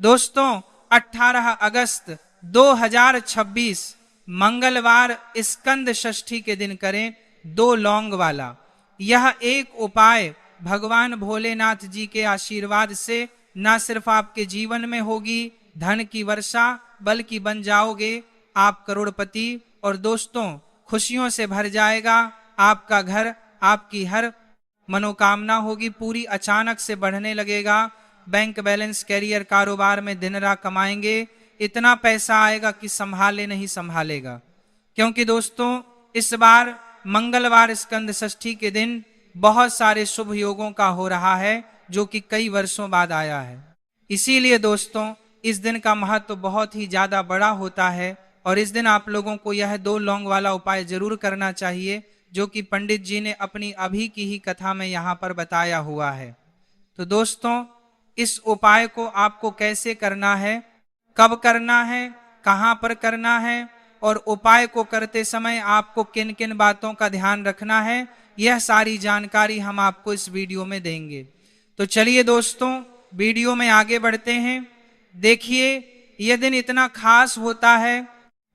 दोस्तों 18 अगस्त 2026 मंगलवार स्कंद षष्ठी के दिन करें 2 लौंग वाला। यह एक उपाय भगवान भोलेनाथ जी के आशीर्वाद से न सिर्फ आपके जीवन में होगी धन की वर्षा, बल्कि बन जाओगे आप करोड़पति। और दोस्तों खुशियों से भर जाएगा आपका घर, आपकी हर मनोकामना होगी पूरी, अचानक से बढ़ने लगेगा बैंक बैलेंस, कैरियर, कारोबार में दिन रात कमाएंगे, इतना पैसा आएगा कि संभाले नहीं संभालेगा। क्योंकि दोस्तों इस बार मंगलवार स्कंद षष्ठी के दिन बहुत सारे शुभ योगों का हो रहा है जो कि कई वर्षों बाद आया है। इसीलिए दोस्तों इस दिन का महत्व बहुत ही ज्यादा बड़ा होता है और इस दिन आप लोगों को यह 2 लौंग वाला उपाय जरूर करना चाहिए जो कि पंडित जी ने अपनी अभी की ही कथा में यहाँ पर बताया हुआ है। तो दोस्तों इस उपाय को आपको कैसे करना है, कब करना है, कहां पर करना है और उपाय को करते समय आपको किन किन बातों का ध्यान रखना है, यह सारी जानकारी हम आपको इस वीडियो में देंगे। तो चलिए दोस्तों वीडियो में आगे बढ़ते हैं। देखिए यह दिन इतना खास होता है,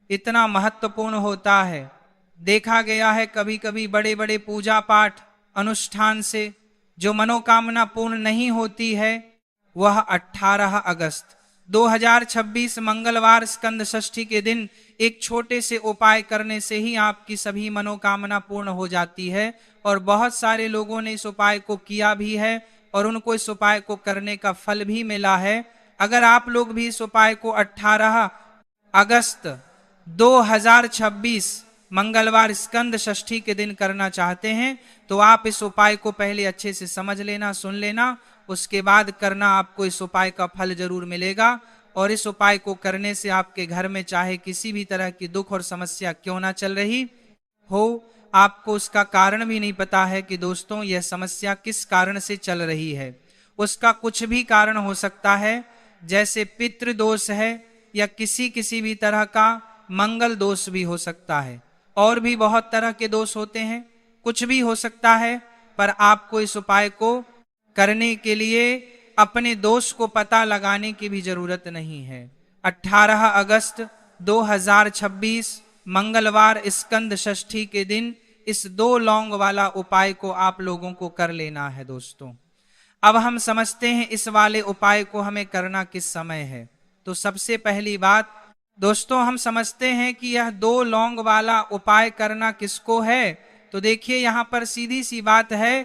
इतना महत्वपूर्ण होता है। देखा गया है कभी कभी बड़े बड़े पूजा पाठ अनुष्ठान से जो मनोकामना पूर्ण नहीं होती है, वह 18 अगस्त 2026 मंगलवार स्कंद षष्ठी के दिन एक छोटे से उपाय करने से ही आपकी सभी मनोकामना पूर्ण हो जाती है। और बहुत सारे लोगों ने इस उपाय को किया भी है और उनको इस उपाय को करने का फल भी मिला है। अगर आप लोग भी इस उपाय को 18 अगस्त 2026 मंगलवार स्कंद षष्ठी के दिन करना चाहते हैं तो आप इस उपाय को पहले अच्छे से समझ लेना, सुन लेना, उसके बाद करना, आपको इस उपाय का फल जरूर मिलेगा। और इस उपाय को करने से आपके घर में चाहे किसी भी तरह की दुख और समस्या क्यों ना चल रही हो, आपको उसका कारण भी नहीं पता है कि दोस्तों यह समस्या किस कारण से चल रही है। उसका कुछ भी कारण हो सकता है, जैसे पितृदोष है या किसी भी तरह का मंगल दोष भी हो सकता है, और भी बहुत तरह के दोष होते हैं, कुछ भी हो सकता है। पर आपको इस उपाय को करने के लिए अपने दोष को पता लगाने की भी जरूरत नहीं है। 18 अगस्त 2026 मंगलवार स्कंद षष्ठी के दिन इस 2 लौंग वाला उपाय को आप लोगों को कर लेना है। दोस्तों अब हम समझते हैं इस वाले उपाय को हमें करना किस समय है। तो सबसे पहली बात दोस्तों हम समझते हैं कि यह 2 लौंग वाला उपाय करना किसको है। तो देखिए यहाँ पर सीधी सी बात है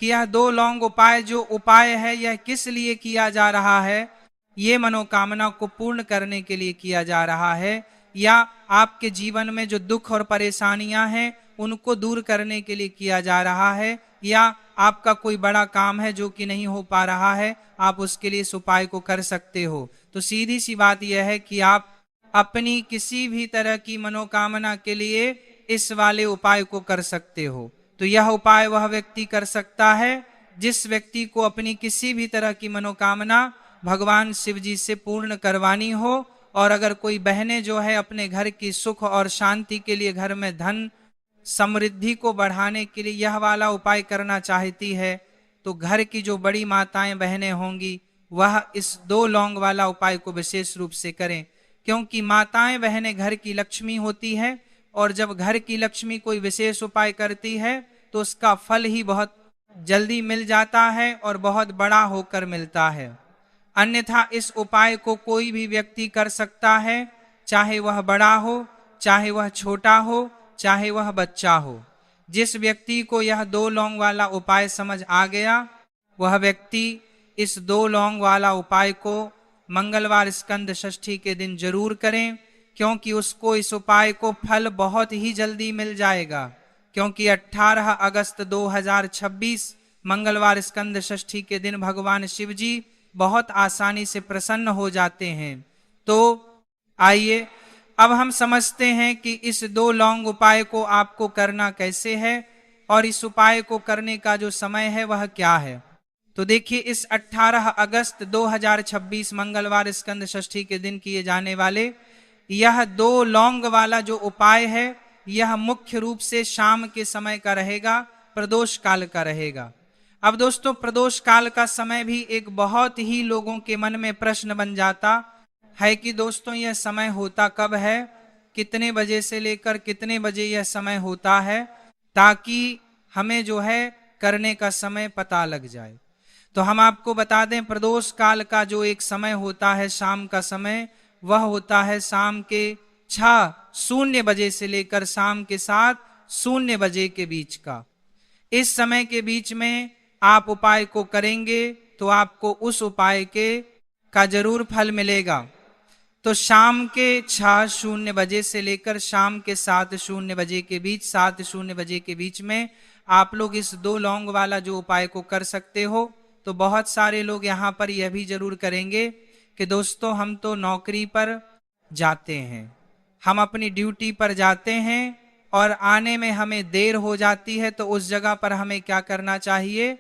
कि यह 2 लौंग उपाय जो उपाय है यह किस लिए किया जा रहा है, ये मनोकामना को पूर्ण करने के लिए किया जा रहा है, या आपके जीवन में जो दुख और परेशानियां हैं उनको दूर करने के लिए किया जा रहा है, या आपका कोई बड़ा काम है जो कि नहीं हो पा रहा है, आप उसके लिए इस उपाय को कर सकते हो। तो सीधी सी बात यह है कि आप अपनी किसी भी तरह की मनोकामना के लिए इस वाले उपाय को कर सकते हो। तो यह उपाय वह व्यक्ति कर सकता है जिस व्यक्ति को अपनी किसी भी तरह की मनोकामना भगवान शिव जी से पूर्ण करवानी हो। और अगर कोई बहनें जो है अपने घर की सुख और शांति के लिए, घर में धन समृद्धि को बढ़ाने के लिए यह वाला उपाय करना चाहती है, तो घर की जो बड़ी माताएं बहनें होंगी वह इस 2 लौंग वाला उपाय को विशेष रूप से करें। क्योंकि माताएं बहनें घर की लक्ष्मी होती है और जब घर की लक्ष्मी कोई विशेष उपाय करती है तो उसका फल ही बहुत जल्दी मिल जाता है और बहुत बड़ा होकर मिलता है। अन्यथा इस उपाय को कोई भी व्यक्ति कर सकता है, चाहे वह बड़ा हो, चाहे वह छोटा हो, चाहे वह बच्चा हो। जिस व्यक्ति को यह 2 लौंग वाला उपाय समझ आ गया वह व्यक्ति इस 2 लौंग वाला उपाय को मंगलवार स्कंद षष्ठी के दिन जरूर करें, क्योंकि उसको इस उपाय को फल बहुत ही जल्दी मिल जाएगा। क्योंकि 18 अगस्त 2026 मंगलवार स्कंद षष्ठी के दिन भगवान शिव जी बहुत आसानी से प्रसन्न हो जाते हैं। तो आइए अब हम समझते हैं कि इस 2 लौंग उपाय को आपको करना कैसे है और इस उपाय को करने का जो समय है वह क्या है। तो देखिए इस 18 अगस्त 2026 मंगलवार स्कंद षष्ठी के दिन किए जाने वाले यह 2 लौंग वाला जो उपाय है यह मुख्य रूप से शाम के समय का रहेगा, प्रदोष काल का रहेगा। अब दोस्तों, प्रदोष काल का समय भी एक बहुत ही लोगों के मन में प्रश्न बन जाता है कि दोस्तों यह समय होता कब है, कितने बजे से लेकर कितने बजे यह समय होता है, ताकि हमें जो है करने का समय पता लग जाए। तो हम आपको बता दें, प्रदोष काल का जो एक समय होता है शाम का समय, वह होता है शाम के 6:00 बजे से लेकर शाम के 7:00 बजे के बीच का। इस समय के बीच में आप उपाय को करेंगे तो आपको उस उपाय का जरूर फल मिलेगा। तो शाम के 6:00 बजे से लेकर शाम के 7:00 बजे के बीच, 7:00 बजे के बीच में आप लोग इस 2 लौंग वाला जो उपाय को कर सकते हो। तो बहुत सारे लोग यहाँ पर यह भी जरूर करेंगे कि दोस्तों हम तो नौकरी पर जाते हैं, हम अपनी ड्यूटी पर जाते हैं और आने में हमें देर हो जाती है, तो उस जगह पर हमें क्या करना चाहिए।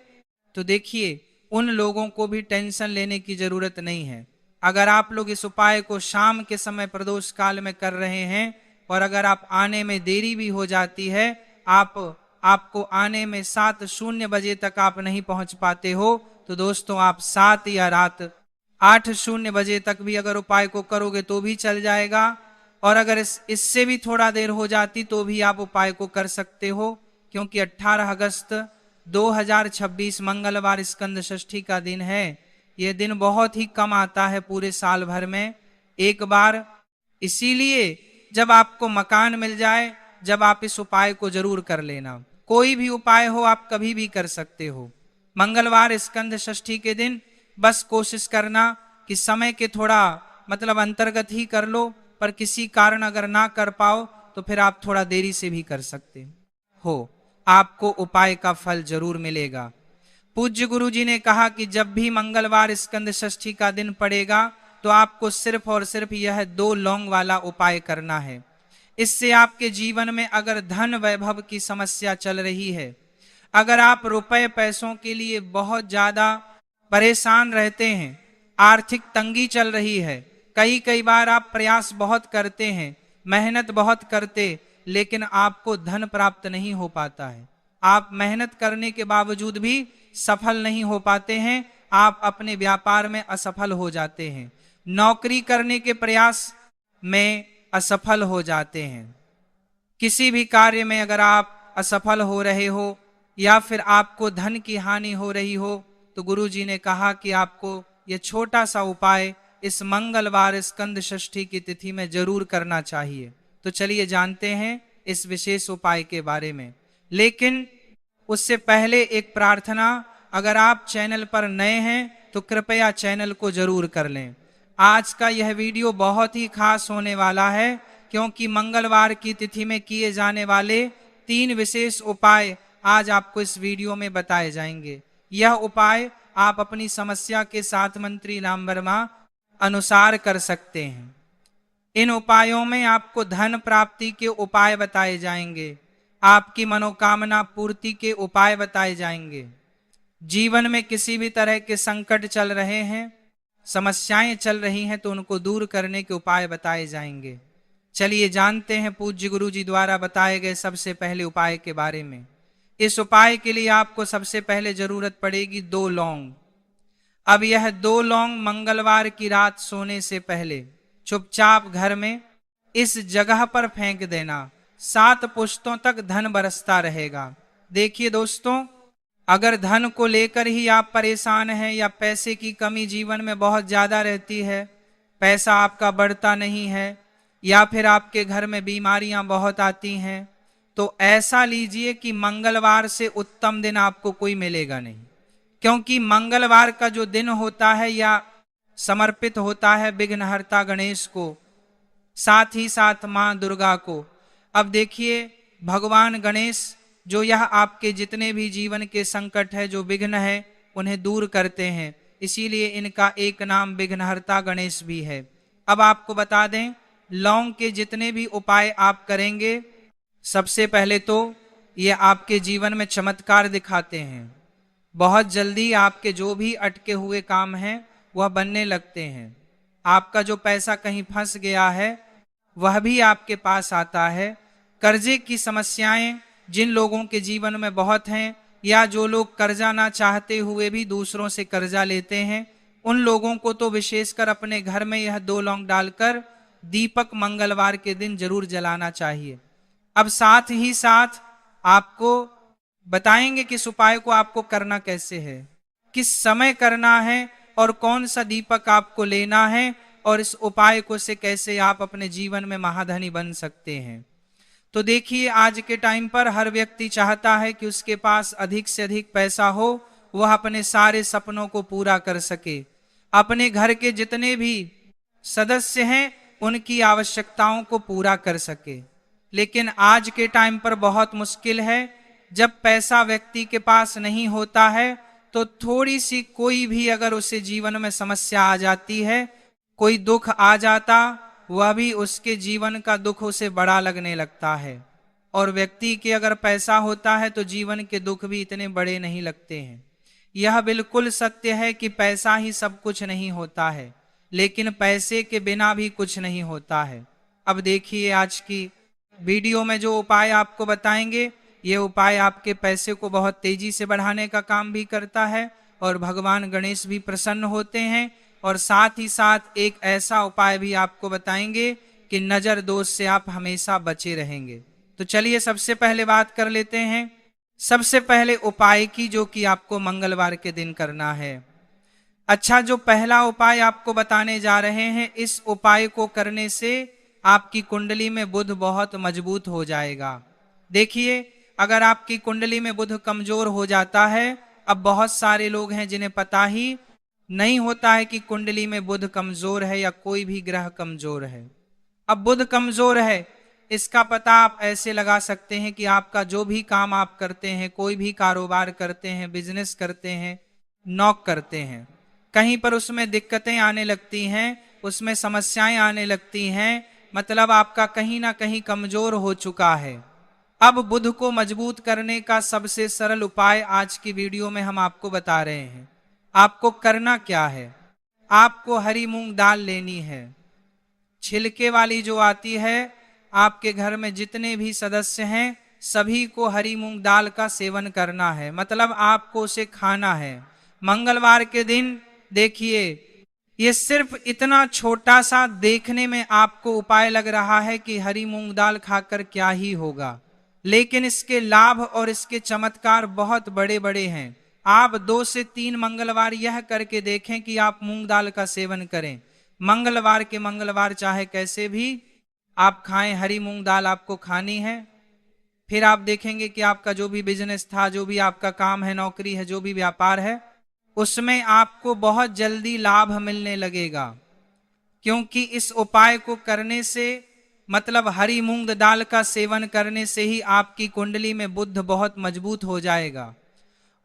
तो देखिए, उन लोगों को भी टेंशन लेने की जरूरत नहीं है। अगर आप लोग इस उपाय को शाम के समय प्रदोष काल में कर रहे हैं और अगर आप आने में देरी भी हो जाती है, आपको आने में 7:00 बजे तक आप नहीं पहुंच पाते हो, तो दोस्तों आप 7 या रात 8:00 बजे तक भी अगर उपाय को करोगे तो भी चल जाएगा। और अगर इससे भी थोड़ा देर हो जाती तो भी आप उपाय को कर सकते हो, क्योंकि 18 अगस्त 2026 मंगलवार स्कंद षष्ठी का दिन है। यह दिन बहुत ही कम आता है पूरे साल भर में एक बार। इसीलिए जब आपको मकान मिल जाए, जब आप इस उपाय को जरूर कर लेना। कोई भी उपाय हो आप कभी भी कर सकते हो। मंगलवार स्कंद षष्ठी के दिन बस कोशिश करना कि समय के थोड़ा अंतर्गत ही कर लो, पर किसी कारण अगर ना कर पाओ तो फिर आप थोड़ा देरी से भी कर सकते हो, आपको उपाय का फल जरूर मिलेगा। पूज्य गुरु जी ने कहा कि जब भी मंगलवार स्कंद षष्ठी का दिन पड़ेगा तो आपको सिर्फ और सिर्फ यह 2 लौंग वाला उपाय करना है। इससे आपके जीवन में अगर धन वैभव की समस्या चल रही है, अगर आप रुपए पैसों के लिए बहुत ज्यादा परेशान रहते हैं, आर्थिक तंगी चल रही है, कई बार आप प्रयास बहुत करते हैं, मेहनत बहुत करते, लेकिन आपको धन प्राप्त नहीं हो पाता है, आप मेहनत करने के बावजूद भी सफल नहीं हो पाते हैं, आप अपने व्यापार में असफल हो जाते हैं, नौकरी करने के प्रयास में असफल हो जाते हैं, किसी भी कार्य में अगर आप असफल हो रहे हो या फिर आपको धन की हानि हो रही हो, तो गुरु जी ने कहा कि आपको यह छोटा सा उपाय इस मंगलवार स्कंद षष्ठी की तिथि में जरूर करना चाहिए। तो चलिए जानते हैं इस विशेष उपाय के बारे में। लेकिन उससे पहले एक प्रार्थना, अगर आप चैनल पर नए हैं तो कृपया चैनल को जरूर कर लें। आज का यह वीडियो बहुत ही खास होने वाला है, क्योंकि मंगलवार की तिथि में किए जाने वाले 3 विशेष उपाय आज आपको इस वीडियो में बताए जाएंगे। यह उपाय आप अपनी समस्या के साथ मंत्री राम वर्मा अनुसार कर सकते हैं। इन उपायों में आपको धन प्राप्ति के उपाय बताए जाएंगे, आपकी मनोकामना पूर्ति के उपाय बताए जाएंगे। जीवन में किसी भी तरह के संकट चल रहे हैं, समस्याएं चल रही हैं, तो उनको दूर करने के उपाय बताए जाएंगे। चलिए जानते हैं पूज्य गुरु जी द्वारा बताए गए सबसे पहले उपाय के बारे में। इस उपाय के लिए आपको सबसे पहले जरूरत पड़ेगी 2 लौंग। अब यह 2 लौंग मंगलवार की रात सोने से पहले चुपचाप घर में इस जगह पर फेंक देना, 7 पुश्तों तक धन बरसता रहेगा। देखिए दोस्तों, अगर धन को लेकर ही आप परेशान हैं या पैसे की कमी जीवन में बहुत ज्यादा रहती है, पैसा आपका बढ़ता नहीं है, या फिर आपके घर में बीमारियां बहुत आती हैं, तो ऐसा लीजिए कि मंगलवार से उत्तम दिन आपको कोई मिलेगा नहीं, क्योंकि मंगलवार का जो दिन होता है या समर्पित होता है विघ्नहर्ता गणेश को, साथ ही साथ मां दुर्गा को। अब देखिए, भगवान गणेश जो यह आपके जितने भी जीवन के संकट है, जो विघ्न है, उन्हें दूर करते हैं, इसीलिए इनका एक नाम विघ्नहर्ता गणेश भी है। अब आपको बता दें, लौंग के जितने भी उपाय आप करेंगे, सबसे पहले तो ये आपके जीवन में चमत्कार दिखाते हैं। बहुत जल्दी आपके जो भी अटके हुए काम हैं वह बनने लगते हैं। आपका जो पैसा कहीं फंस गया है वह भी आपके पास आता है। कर्जे की समस्याएं जिन लोगों के जीवन में बहुत हैं या जो लोग कर्जा ना चाहते हुए भी दूसरों से कर्जा लेते हैं, उन लोगों को तो विशेषकर अपने घर में यह 2 लौंग डालकर दीपक मंगलवार के दिन जरूर जलाना चाहिए। अब साथ ही साथ आपको बताएंगे कि इस उपाय को आपको करना कैसे है, किस समय करना है और कौन सा दीपक आपको लेना है, और इस उपाय को से कैसे आप अपने जीवन में महाधनी बन सकते हैं। तो देखिए, आज के टाइम पर हर व्यक्ति चाहता है कि उसके पास अधिक से अधिक पैसा हो, वह अपने सारे सपनों को पूरा कर सके, अपने घर के जितने भी सदस्य हैं उनकी आवश्यकताओं को पूरा कर सके। लेकिन आज के टाइम पर बहुत मुश्किल है, जब पैसा व्यक्ति के पास नहीं होता है तो थोड़ी सी कोई भी अगर उसे जीवन में समस्या आ जाती है, कोई दुख आ जाता, वह भी उसके जीवन का दुख उसे बड़ा लगने लगता है। और व्यक्ति के अगर पैसा होता है तो जीवन के दुख भी इतने बड़े नहीं लगते हैं। यह बिल्कुल सत्य है कि पैसा ही सब कुछ नहीं होता है, लेकिन पैसे के बिना भी कुछ नहीं होता है। अब देखिए, आज की वीडियो में जो उपाय आपको बताएंगे, ये उपाय आपके पैसे को बहुत तेजी से बढ़ाने का काम भी करता है और भगवान गणेश भी प्रसन्न होते हैं। और साथ ही साथ एक ऐसा उपाय भी आपको बताएंगे कि नजर दोष से आप हमेशा बचे रहेंगे। तो चलिए सबसे पहले बात कर लेते हैं सबसे पहले उपाय की, जो कि आपको मंगलवार के दिन करना है। अच्छा, जो पहला उपाय आपको बताने जा रहे हैं, इस उपाय को करने से आपकी कुंडली में बुध बहुत मजबूत हो जाएगा। देखिए, अगर आपकी कुंडली में बुध कमजोर हो जाता है, अब बहुत सारे लोग हैं जिन्हें पता ही नहीं होता है कि कुंडली में बुध कमजोर है या कोई भी ग्रह कमजोर है। अब बुध कमजोर है, इसका पता आप ऐसे लगा सकते हैं कि आपका जो भी काम आप करते हैं, कोई भी कारोबार करते हैं, बिजनेस करते हैं, नौक करते हैं, कहीं पर उसमें दिक्कतें आने लगती हैं, उसमें समस्याएं आने लगती हैं, मतलब आपका कहीं ना कहीं कमजोर हो चुका है। अब बुध को मजबूत करने का सबसे सरल उपाय आज की वीडियो में हम आपको बता रहे हैं। आपको करना क्या है, आपको हरी मूंग दाल लेनी है, छिलके वाली जो आती है। आपके घर में जितने भी सदस्य हैं सभी को हरी मूंग दाल का सेवन करना है, मतलब आपको उसे खाना है मंगलवार के दिन। देखिए, ये सिर्फ इतना छोटा सा देखने में आपको उपाय लग रहा है कि हरी मूंग दाल खाकर क्या ही होगा, लेकिन इसके लाभ और इसके चमत्कार बहुत बड़े बड़े हैं। आप 2 से 3 मंगलवार यह करके देखें कि आप मूंग दाल का सेवन करें। मंगलवार के मंगलवार चाहे कैसे भी आप खाएं, हरी मूंग दाल आपको खानी है। फिर आप देखेंगे कि आपका जो भी बिजनेस था, जो भी आपका काम है, नौकरी है, जो भी व्यापार है, उसमें आपको बहुत जल्दी लाभ मिलने लगेगा। क्योंकि इस उपाय को करने से, मतलब हरी मूंग दाल का सेवन करने से ही आपकी कुंडली में बुध बहुत मजबूत हो जाएगा।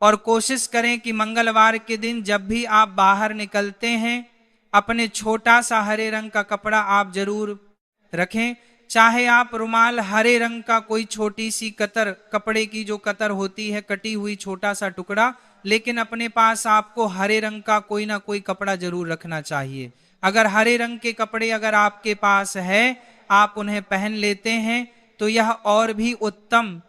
और कोशिश करें कि मंगलवार के दिन जब भी आप बाहर निकलते हैं, अपने छोटा सा हरे रंग का कपड़ा आप जरूर रखें। चाहे आप रुमाल, हरे रंग का कोई छोटी सी कतर, कपड़े की जो कतर होती है, कटी हुई छोटा सा टुकड़ा, लेकिन अपने पास आपको हरे रंग का कोई ना कोई कपड़ा जरूर रखना चाहिए। अगर हरे रंग के कपड़े अगर आपके पास है, आप उन्हें पहन लेते हैं तो यह और भी उत्तम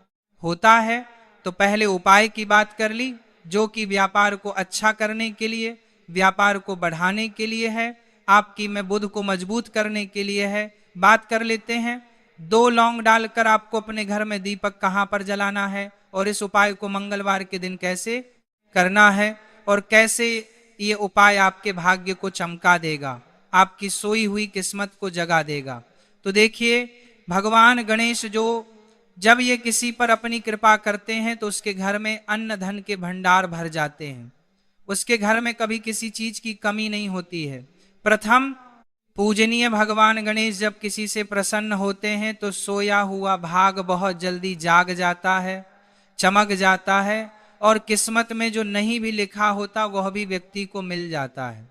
होता है। तो पहले उपाय की बात कर ली, जो कि व्यापार को अच्छा करने के लिए, व्यापार को बढ़ाने के लिए है, आपकी में बुध को मजबूत करने के लिए है। बात कर लेते हैं 2 लौंग डालकर आपको अपने घर में दीपक कहां पर जलाना है, और इस उपाय को मंगलवार के दिन कैसे करना है, और कैसे ये उपाय आपके भाग्य को चमका देगा, आपकी सोई हुई किस्मत को जगा देगा। तो देखिए, भगवान गणेश जब ये किसी पर अपनी कृपा करते हैं तो उसके घर में अन्न धन के भंडार भर जाते हैं, उसके घर में कभी किसी चीज की कमी नहीं होती है। प्रथम पूजनीय भगवान गणेश जब किसी से प्रसन्न होते हैं तो सोया हुआ भाग बहुत जल्दी जाग जाता है, चमक जाता है, और किस्मत में जो नहीं भी लिखा होता वह भी व्यक्ति को मिल जाता है।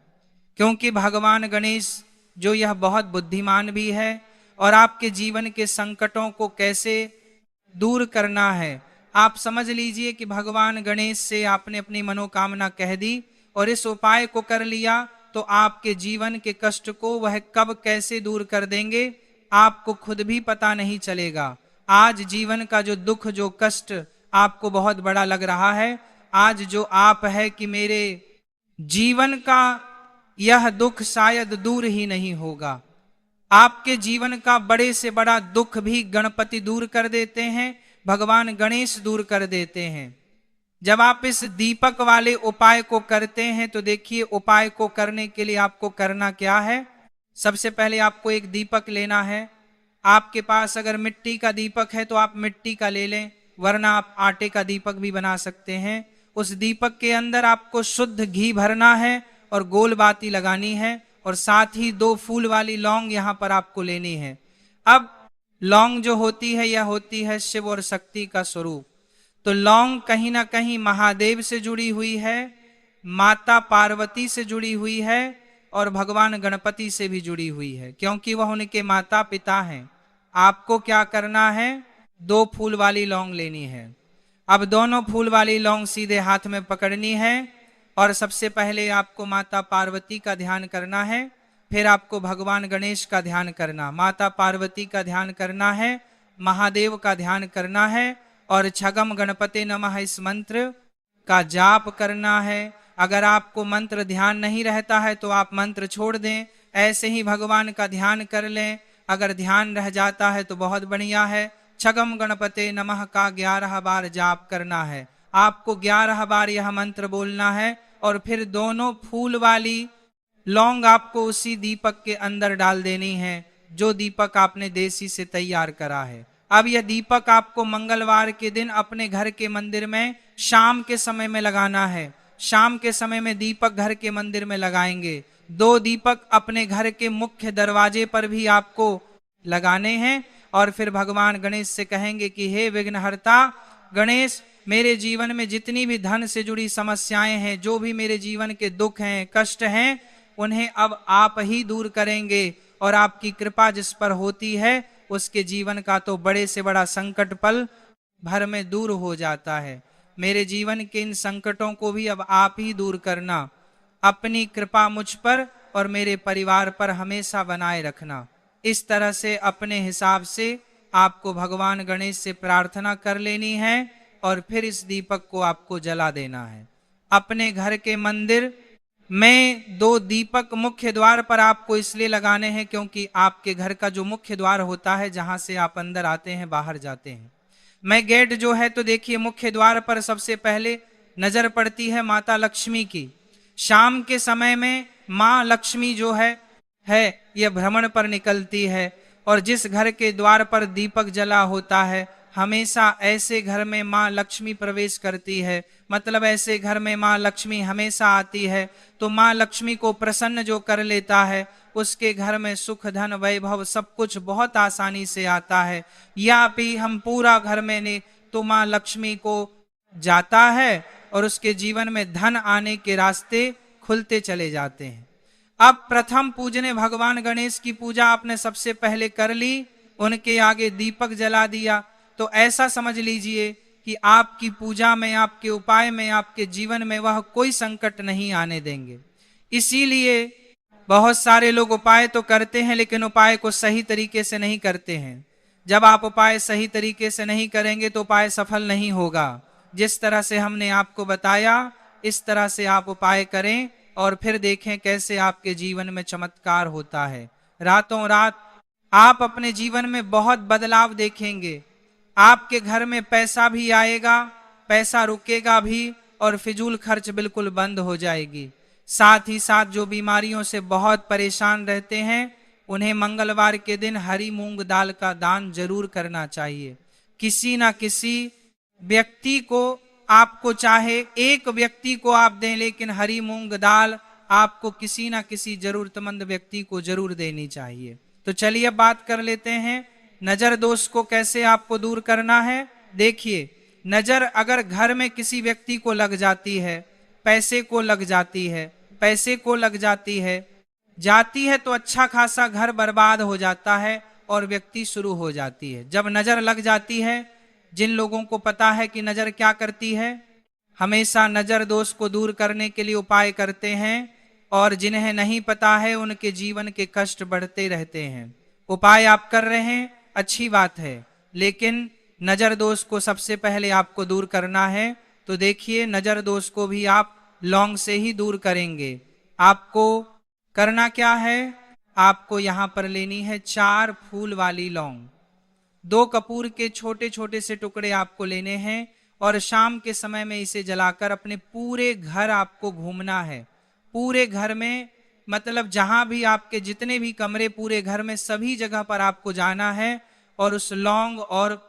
क्योंकि भगवान गणेश जो यह बहुत बुद्धिमान भी है, और आपके जीवन के संकटों को कैसे दूर करना है, आप समझ लीजिए कि भगवान गणेश से आपने अपनी मनोकामना कह दी और इस उपाय को कर लिया, तो आपके जीवन के कष्ट को वह कब कैसे दूर कर देंगे आपको खुद भी पता नहीं चलेगा। आज जीवन का जो दुख, जो कष्ट आपको बहुत बड़ा लग रहा है। आज जो आप है कि मेरे जीवन का यह दुख शायद दूर ही नहीं होगा। आपके जीवन का बड़े से बड़ा दुख भी गणपति दूर कर देते हैं, भगवान गणेश दूर कर देते हैं। जब आप इस दीपक वाले उपाय को करते हैं तो देखिए, उपाय को करने के लिए आपको करना क्या है। सबसे पहले आपको एक दीपक लेना है। आपके पास अगर मिट्टी का दीपक है तो आप मिट्टी का ले लें, वरना आप आटे का दीपक भी बना सकते हैं। उस दीपक के अंदर आपको शुद्ध घी भरना है और गोल बाती लगानी है, और साथ ही 2 फूल वाली लौंग यहां पर आपको लेनी है। अब लौंग जो होती है यह होती है शिव और शक्ति का स्वरूप। तो लौंग कहीं ना कहीं महादेव से जुड़ी हुई है, माता पार्वती से जुड़ी हुई है और भगवान गणपति से भी जुड़ी हुई है, क्योंकि वह उनके माता पिता हैं। आपको क्या करना है, 2 फूल वाली लौंग लेनी है। अब दोनों फूल वाली लौंग सीधे हाथ में पकड़नी है और सबसे पहले आपको माता पार्वती का ध्यान करना है, फिर आपको भगवान गणेश का ध्यान करना, माता पार्वती का ध्यान करना है, महादेव का ध्यान करना है और छगम गणपते नमः इस मंत्र का जाप करना है। अगर आपको मंत्र ध्यान नहीं रहता है तो आप मंत्र छोड़ दें, ऐसे ही भगवान का ध्यान कर लें। अगर ध्यान रह जाता है तो बहुत बढ़िया है। छगम गणपते नमः का 11 बार जाप करना है। आपको 11 बार यह मंत्र बोलना है और फिर दोनों फूल वाली लौंग आपको उसी दीपक के अंदर डाल देनी है, जो दीपक आपने देसी से तैयार करा है। अब यह दीपक आपको मंगलवार के दिन अपने घर के मंदिर में शाम के समय में लगाना है। शाम के समय में दीपक घर के मंदिर में लगाएंगे। 2 दीपक अपने घर के मुख्य दरवाजे पर भी आपको लगाने हैं और फिर भगवान गणेश से कहेंगे कि हे विघ्नहर्ता गणेश, मेरे जीवन में जितनी भी धन से जुड़ी समस्याएं हैं, जो भी मेरे जीवन के दुख हैं, कष्ट हैं, उन्हें अब आप ही दूर करेंगे और आपकी कृपा जिस पर होती है उसके जीवन का तो बड़े से बड़ा संकट पल भर में दूर हो जाता है। मेरे जीवन के इन संकटों को भी अब आप ही दूर करना। अपनी कृपा मुझ पर और मेरे परिवार पर हमेशा बनाए रखना। इस तरह से अपने हिसाब से आपको भगवान गणेश से प्रार्थना कर लेनी है और फिर इस दीपक को आपको जला देना है। अपने घर के मंदिर में 2 दीपक मुख्य द्वार पर आपको इसलिए लगाने हैं क्योंकि आपके घर का जो मुख्य द्वार होता है, जहां से आप अंदर आते हैं बाहर जाते हैं, मैं गेट जो है तो देखिए मुख्य द्वार पर सबसे पहले नजर पड़ती है माता लक्ष्मी की। शाम के समय में माँ लक्ष्मी जो है यह भ्रमण पर निकलती है और जिस घर के द्वार पर दीपक जला होता है हमेशा ऐसे घर में माँ लक्ष्मी प्रवेश करती है। मतलब ऐसे घर में माँ लक्ष्मी हमेशा आती है। तो माँ लक्ष्मी को प्रसन्न जो कर लेता है उसके घर में सुख धन वैभव सब कुछ बहुत आसानी से आता है। या भी हम पूरा घर में ने तो माँ लक्ष्मी को जाता है और उसके जीवन में धन आने के रास्ते खुलते चले जाते हैं। अब प्रथम पूजने भगवान गणेश की पूजा आपने सबसे पहले कर ली, उनके आगे दीपक जला दिया, तो ऐसा समझ लीजिए कि आपकी पूजा में, आपके उपाय में, आपके जीवन में वह कोई संकट नहीं आने देंगे। इसीलिए बहुत सारे लोग उपाय तो करते हैं लेकिन उपाय को सही तरीके से नहीं करते हैं। जब आप उपाय सही तरीके से नहीं करेंगे तो उपाय सफल नहीं होगा। जिस तरह से हमने आपको बताया इस तरह से आप उपाय करें और फिर देखें कैसे आपके जीवन में चमत्कार होता है। रातों रात आप अपने जीवन में बहुत बदलाव देखेंगे। आपके घर में पैसा भी आएगा, पैसा रुकेगा भी और फिजूल खर्च बिल्कुल बंद हो जाएगी। साथ ही साथ जो बीमारियों से बहुत परेशान रहते हैं उन्हें मंगलवार के दिन हरी मूंग दाल का दान जरूर करना चाहिए। किसी ना किसी व्यक्ति को, आपको चाहे एक व्यक्ति को आप दें, लेकिन हरी मूंग दाल आपको किसी ना किसी जरूरतमंद व्यक्ति को जरूर देनी चाहिए। तो चलिए बात कर लेते हैं नजर दोष को कैसे आपको दूर करना है। देखिए, नजर अगर घर में किसी व्यक्ति को लग जाती है, पैसे को लग जाती है, पैसे को लग जाती है तो अच्छा खासा घर बर्बाद हो जाता है और व्यक्ति शुरू हो जाती है। जब नजर लग जाती है, जिन लोगों को पता है कि नजर क्या करती है, हमेशा नजर दोष को दूर करने के लिए उपाय करते हैं, और जिन्हें नहीं पता है उनके जीवन के कष्ट बढ़ते रहते हैं। उपाय आप कर रहे हैं, अच्छी बात है, लेकिन नजर दोष को सबसे पहले आपको दूर करना है। तो देखिए, नजर दोष को भी आप लौंग से ही दूर करेंगे। आपको करना क्या है, आपको यहां पर लेनी है 4 फूल वाली लौंग। 2 कपूर के छोटे छोटे से टुकड़े आपको लेने हैं और शाम के समय में इसे जलाकर अपने पूरे घर आपको घूमना है। पूरे घर में, मतलब जहां भी आपके जितने भी कमरे पूरे घर में, सभी जगह पर आपको जाना है और उस लौंग और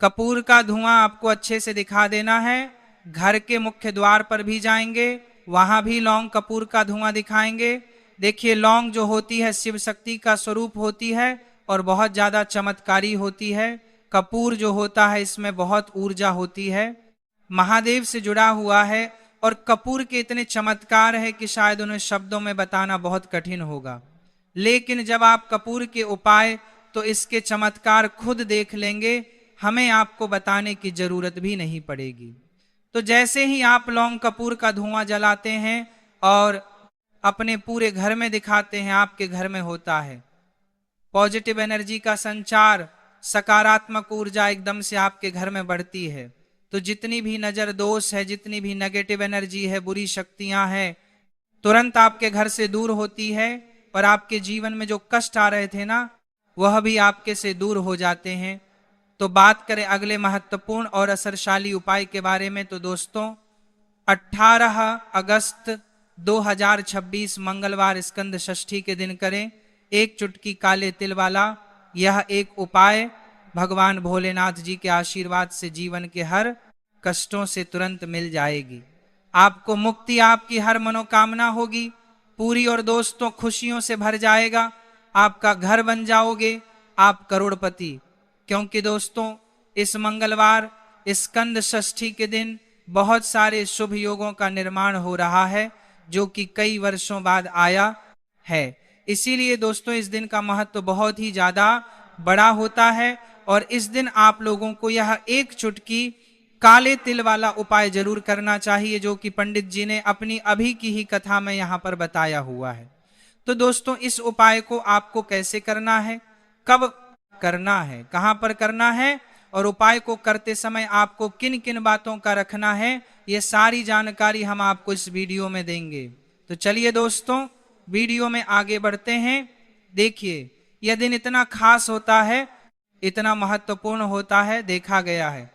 कपूर का धुआं आपको अच्छे से दिखा देना है। घर के मुख्य द्वार पर भी जाएंगे, वहां भी लौंग कपूर का धुआं दिखाएंगे। देखिए, लौंग जो होती है शिव शक्ति का स्वरूप होती है और बहुत ज्यादा चमत्कारी होती है। कपूर जो होता है इसमें बहुत ऊर्जा होती है, महादेव से जुड़ा हुआ है और कपूर के इतने चमत्कार है कि शायद उन्हें शब्दों में बताना बहुत कठिन होगा। लेकिन जब आप कपूर के उपाय, तो इसके चमत्कार खुद देख लेंगे, हमें आपको बताने की जरूरत भी नहीं पड़ेगी। तो जैसे ही आप लौंग कपूर का धुआं जलाते हैं और अपने पूरे घर में दिखाते हैं, आपके घर में होता है पॉजिटिव एनर्जी का संचार, सकारात्मक ऊर्जा एकदम से आपके घर में बढ़ती है। तो जितनी भी नजर दोष है, जितनी भी नेगेटिव एनर्जी है, बुरी शक्तियां हैं, तुरंत आपके घर से दूर होती है और आपके जीवन में जो कष्ट आ रहे थे ना, वह भी आपके से दूर हो जाते हैं। तो बात करें अगले महत्वपूर्ण और असरशाली उपाय के बारे में, तो दोस्तों 18 अगस्त 2026 मंगलवार स्कंद षष्ठी के दिन करें 1 चुटकी काले तिल वाला यह एक उपाय। भगवान भोलेनाथ जी के आशीर्वाद से जीवन के हर कष्टों से तुरंत मिल जाएगी, आपको मुक्ति, आपकी हर मनोकामना होगी पूरी और दोस्तों खुशियों से भर जाएगा। आपका घर बन जाओगे, आप करोड़पति। क्योंकि दोस्तों इस मंगलवार स्कंद षष्ठी के दिन बहुत सारे शुभ योगों का निर्माण हो रहा है, जो कि कई वर्षों बाद आया है। इसीलिए दोस्तों इस दिन का महत्व बहुत ही ज्यादा बड़ा होता है और इस दिन आप लोगों को यह 1 चुटकी काले तिल वाला उपाय जरूर करना चाहिए, जो कि पंडित जी ने अपनी अभी की ही कथा में यहां पर बताया हुआ है। तो दोस्तों इस उपाय को आपको कैसे करना है, कब करना है, कहां पर करना है और उपाय को करते समय आपको किन किन बातों का रखना है, ये सारी जानकारी हम आपको इस वीडियो में देंगे। तो चलिए दोस्तों वीडियो में आगे बढ़ते हैं। देखिए, यह दिन इतना खास होता है, इतना महत्वपूर्ण होता है, देखा गया है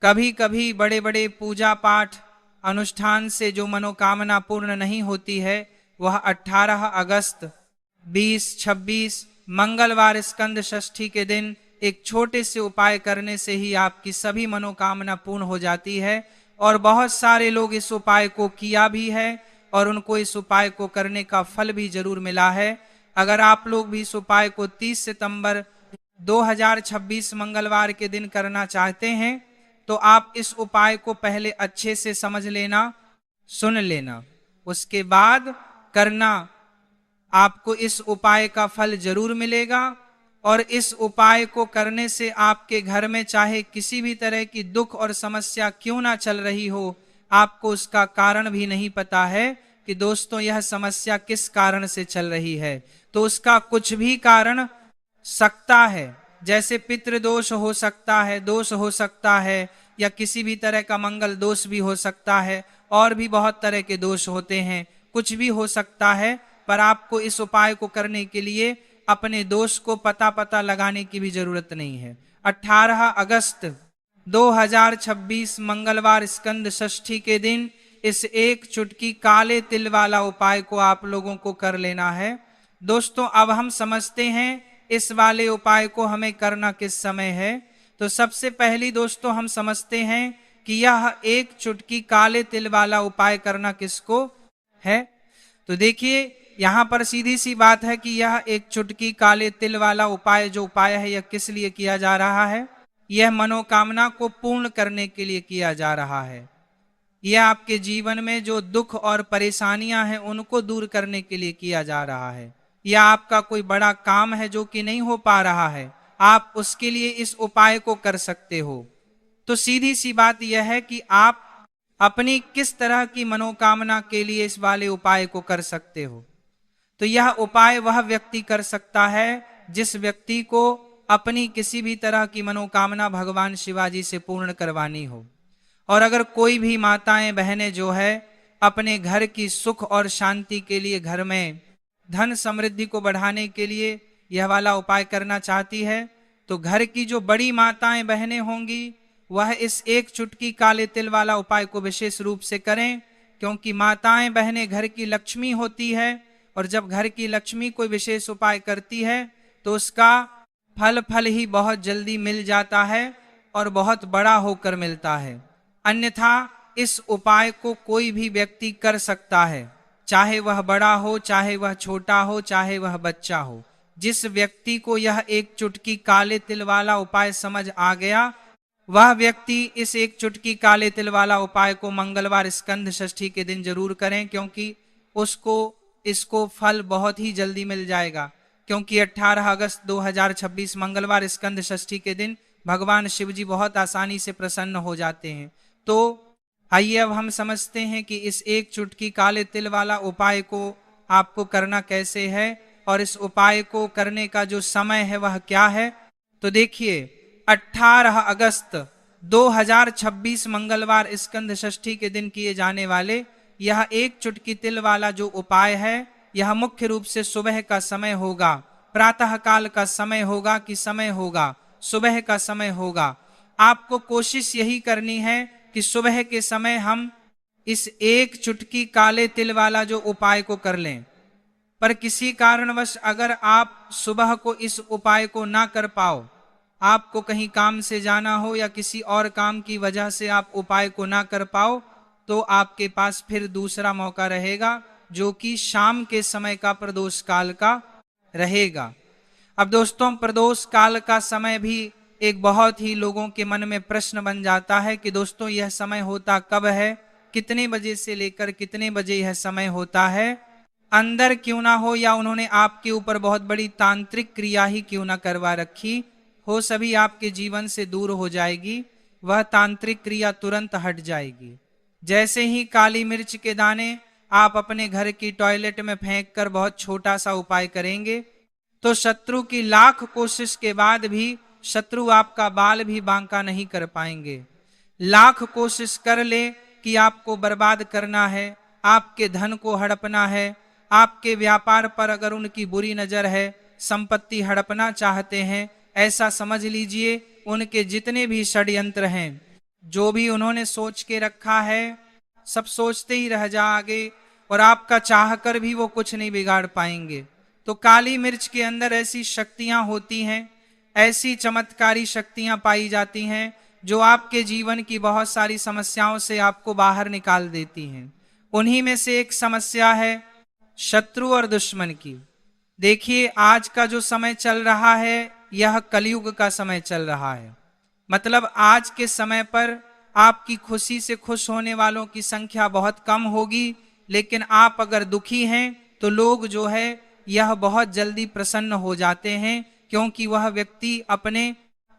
कभी कभी बड़े बड़े पूजा पाठ अनुष्ठान से जो मनोकामना पूर्ण नहीं होती है, वह 18 अगस्त 2026 मंगलवार स्कंद षष्ठी के दिन एक छोटे से उपाय करने से ही आपकी सभी मनोकामना पूर्ण हो जाती है। और बहुत सारे लोग इस उपाय को किया भी है और उनको इस उपाय को करने का फल भी जरूर मिला है। अगर आप लोग भी इस उपाय को 30 सितंबर 2026 मंगलवार के दिन करना चाहते हैं, तो आप इस उपाय को पहले अच्छे से समझ लेना, सुन लेना, उसके बाद करना। आपको इस उपाय का फल जरूर मिलेगा और इस उपाय को करने से आपके घर में चाहे किसी भी तरह की दुख और समस्या क्यों ना चल रही हो, आपको उसका कारण भी नहीं पता है कि दोस्तों यह समस्या किस कारण से चल रही है, तो उसका कुछ भी कारण सकता है। जैसे पितृदोष हो सकता है, दोष हो सकता है, या किसी भी तरह का मंगल दोष भी हो सकता है, और भी बहुत तरह के दोष होते हैं, कुछ भी हो सकता है। पर आपको इस उपाय को करने के लिए अपने दोष को पता लगाने की भी जरूरत नहीं है। 18 अगस्त 2026 मंगलवार स्कंद षष्ठी के दिन इस 1 चुटकी काले तिल वाला उपाय को आप लोगों को कर लेना है। दोस्तों अब हम समझते हैं इस वाले उपाय को हमें करना किस समय है। तो सबसे पहली दोस्तों हम समझते हैं कि यह 1 चुटकी काले तिल वाला उपाय करना किसको है। तो देखिए यहां पर सीधी सी बात है कि यह 1 चुटकी काले तिल वाला उपाय जो उपाय है, यह किस लिए किया जा रहा है, यह मनोकामना को पूर्ण करने के लिए किया जा रहा है। यह आपके जीवन में जो दुख और परेशानियां हैं उनको दूर करने के लिए किया जा रहा है। या आपका कोई बड़ा काम है जो कि नहीं हो पा रहा है, आप उसके लिए इस उपाय को कर सकते हो। तो सीधी सी बात यह है कि आप अपनी किस तरह की मनोकामना के लिए इस वाले उपाय को कर सकते हो। तो यह उपाय वह व्यक्ति कर सकता है जिस व्यक्ति को अपनी किसी भी तरह की मनोकामना भगवान शिवाजी से पूर्ण करवानी हो। और अगर कोई भी माताएं बहनें जो है अपने घर की सुख और शांति के लिए, घर में धन समृद्धि को बढ़ाने के लिए यह वाला उपाय करना चाहती है, तो घर की जो बड़ी माताएं बहनें होंगी वह इस एक चुटकी काले तिल वाला उपाय को विशेष रूप से करें, क्योंकि माताएं बहनें घर की लक्ष्मी होती है, और जब घर की लक्ष्मी कोई विशेष उपाय करती है तो उसका फल ही बहुत जल्दी मिल जाता है और बहुत बड़ा होकर मिलता है। अन्यथा इस उपाय को कोई भी व्यक्ति कर सकता है, चाहे वह बड़ा हो, चाहे वह छोटा हो, चाहे वह बच्चा हो। जिस व्यक्ति को यह एक चुटकी काले तिल वाला उपाय समझ आ गया, वह व्यक्ति इस एक चुटकी काले तिल वाला उपाय को मंगलवार स्कंद षष्ठी के दिन जरूर करें, क्योंकि इसको फल बहुत ही जल्दी मिल जाएगा। क्योंकि 18 अगस्त 2026 मंगलवार स्कंद षष्ठी के दिन भगवान शिव जी बहुत आसानी से प्रसन्न हो जाते हैं। तो आइए अब हम समझते हैं कि इस एक चुटकी काले तिल वाला उपाय को आपको करना कैसे है, और इस उपाय को करने का जो समय है वह क्या है। तो देखिए, 18 अगस्त 2026 मंगलवार स्कंद षष्ठी के दिन किए जाने वाले यह एक चुटकी तिल वाला जो उपाय है, यह मुख्य रूप से सुबह का समय होगा, प्रातः काल का समय होगा कि समय होगा, सुबह का समय होगा। आपको कोशिश यही करनी है कि सुबह के समय हम इस एक चुटकी काले तिल वाला जो उपाय को कर लें। पर किसी कारणवश अगर आप सुबह को इस उपाय को ना कर पाओ, आपको कहीं काम से जाना हो या किसी और काम की वजह से आप उपाय को ना कर पाओ, तो आपके पास फिर दूसरा मौका रहेगा, जो कि शाम के समय का प्रदोष काल का रहेगा। अब दोस्तों, प्रदोष काल का समय भी एक बहुत ही लोगों के मन में प्रश्न बन जाता है कि दोस्तों यह समय होता कब है, कितने बजे से लेकर कितने बजे यह समय होता है। अंदर क्यों ना हो या उन्होंने आपके ऊपर बहुत बड़ी तांत्रिक क्रिया ही क्यों ना करवा रखी हो, सभी आपके जीवन से दूर हो जाएगी, वह तांत्रिक क्रिया तुरंत हट जाएगी। जैसे ही काली मिर्च के दाने आप अपने घर की टॉयलेट में फेंक कर बहुत छोटा सा उपाय करेंगे, तो शत्रु की लाख कोशिश के बाद भी शत्रु आपका बाल भी बांका नहीं कर पाएंगे। लाख कोशिश कर ले कि आपको बर्बाद करना है, आपके धन को हड़पना है, आपके व्यापार पर अगर उनकी बुरी नजर है, संपत्ति हड़पना चाहते हैं, ऐसा समझ लीजिए उनके जितने भी षड्यंत्र हैं, जो भी उन्होंने सोच के रखा है, सब सोचते ही रह जाओगे और आपका चाहकर भी वो कुछ नहीं बिगाड़ पाएंगे। तो काली मिर्च के अंदर ऐसी शक्तियां होती हैं, ऐसी चमत्कारी शक्तियां पाई जाती हैं, जो आपके जीवन की बहुत सारी समस्याओं से आपको बाहर निकाल देती हैं। उन्हीं में से एक समस्या है शत्रु और दुश्मन की। देखिए, आज का जो समय चल रहा है यह कलयुग का समय चल रहा है। मतलब आज के समय पर आपकी खुशी से खुश होने वालों की संख्या बहुत कम होगी, लेकिन आप अगर दुखी हैं तो लोग जो है यह बहुत जल्दी प्रसन्न हो जाते हैं, क्योंकि वह व्यक्ति अपने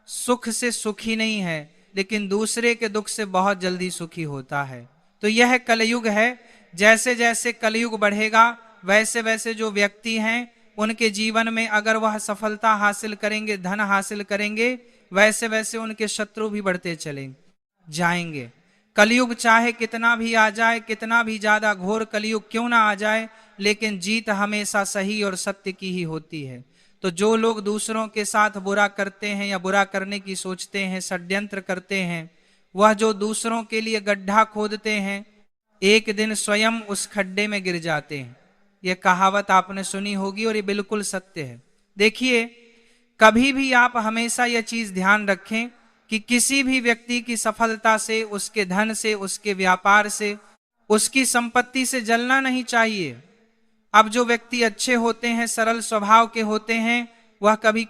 सुख से सुखी नहीं है, लेकिन दूसरे के दुख से बहुत जल्दी सुखी होता है। तो यह कलयुग है। जैसे जैसे कलयुग बढ़ेगा वैसे वैसे जो व्यक्ति हैं उनके जीवन में अगर वह सफलता हासिल करेंगे, धन हासिल करेंगे, वैसे वैसे उनके शत्रु भी बढ़ते चले जाएंगे। कलयुग चाहे कितना भी आ जाए, कितना भी ज्यादा घोर कलयुग क्यों ना आ जाए, लेकिन जीत हमेशा सही और सत्य की ही होती है। तो जो लोग दूसरों के साथ बुरा करते हैं या बुरा करने की सोचते हैं, षड्यंत्र करते हैं, वह जो दूसरों के लिए गड्ढा खोदते हैं, एक दिन स्वयं उस खड्डे में गिर जाते हैं। यह कहावत आपने सुनी होगी और ये बिल्कुल सत्य है। देखिए, कभी भी आप हमेशा यह चीज ध्यान रखें कि किसी भी व्यक्ति की सफलता से, उसके धन से, उसके व्यापार से, उसकी संपत्ति से जलना नहीं चाहिए। अब जो व्यक्ति अच्छे होते हैं, सरल स्वभाव के होते हैं, वह कभी